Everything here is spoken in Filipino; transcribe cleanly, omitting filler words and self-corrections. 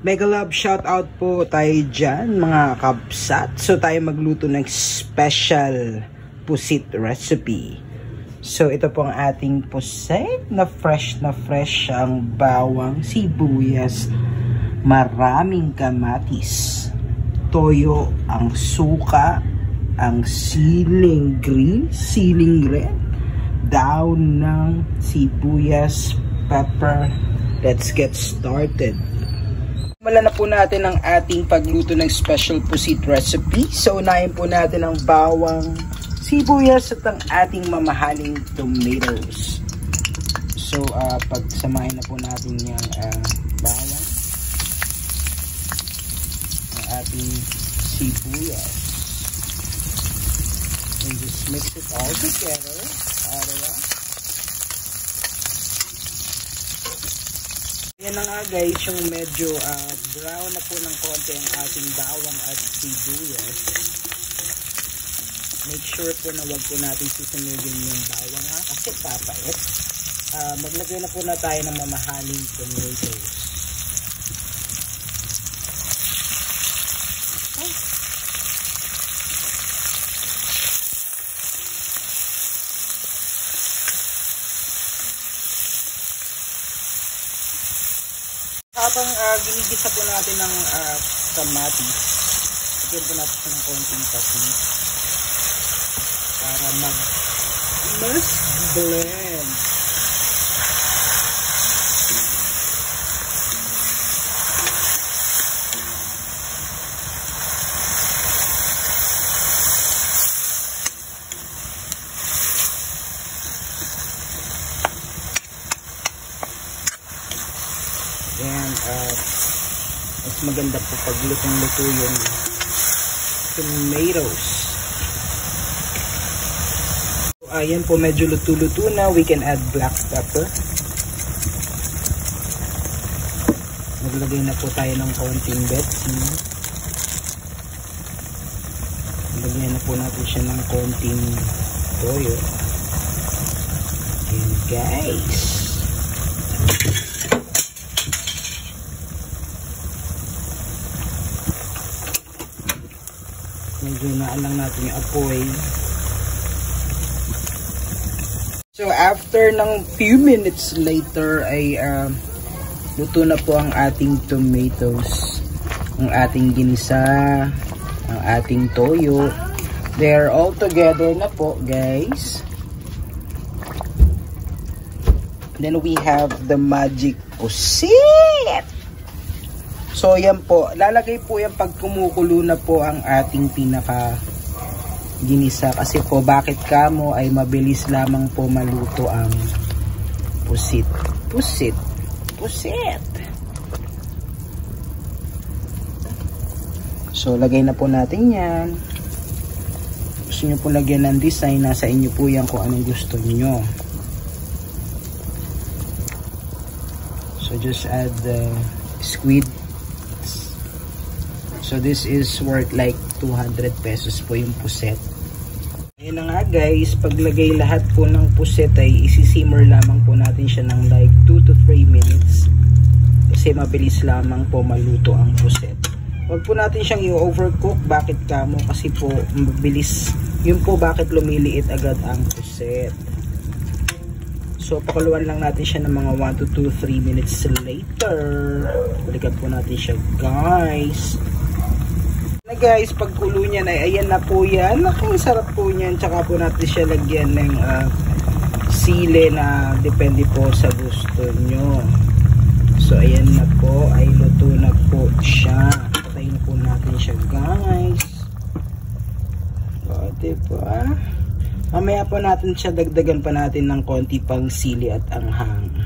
Mega love shoutout po tayo dyan mga kabsat. So tayo magluto ng special pusit recipe. So ito po ang ating pusit na fresh ang bawang, sibuyas, maraming kamatis, toyo, ang suka, ang siling green, siling red, daon ng sibuyas, pepper. Let's get started. Simulan na po natin ang ating pagluto ng special pusit recipe. So unahin po natin ang bawang, sibuyas at ang ating mamahaling tomatoes. So pagsamahin na po natin yung bawang, ang ating sibuyas, and just mix it all together. Yan na nga guys, yung medyo brown na po ng konti ang ating bawang at sibuyas. Make sure po na wag po natin susunugin yung bawang kasi papait. Maglagay na po na tayo ng mamahaling tomatoes. Habang ginigisa po natin ng kamatis, lagyan po natin ng konting patis para mas blend. Mas maganda po pag lutong-luto yung tomatoes. So, ayan po, medyo luto-luto na. We can add black pepper. Maglagay na po tayo ng konting betsin. Maglagay na po natin siya ng konting toyo. And guys, medyo naan lang natin yung apoy. So after ng few minutes later ay luto na po ang ating tomatoes, ang ating ginisa, ang ating toyo. They're all together na po guys. Then we have the magic pusit. So yan po, lalagay po yan pag kumukulo na po ang ating pinaka ginisa. Kasi po bakit kamo ay mabilis lamang po maluto ang pusit. Pusit. So lagay na po natin yan. Gusto nyo po lagyan ng design, nasa inyo po yan kung anong gusto nyo. So just add the squid. So this is worth like 200 pesos po yung puset. Ayan na nga guys, paglagay lahat po ng puset ay isi-simmer lamang po natin siya ng like 2 to 3 minutes. Kasi mabilis lamang po maluto ang puset. Huwag po natin siyang i-overcook. Bakit kamo? Kasi po mabilis. Yun po bakit lumiliit agad ang puset. So pakuluan lang natin siya ng mga 1 to 3 minutes later. Balikan po natin siya guys. Na guys, pagkulo niyan ay ayan na po yan. Nakasarap po niyan. Tsaka po natin siya lagyan ng sili na depende po sa gusto nyo. So ayan na po, ay luto na po siya. Patayin po natin siya guys. O diba? Mamaya po natin siya dagdagan pa natin ng konti pang sili at anghang.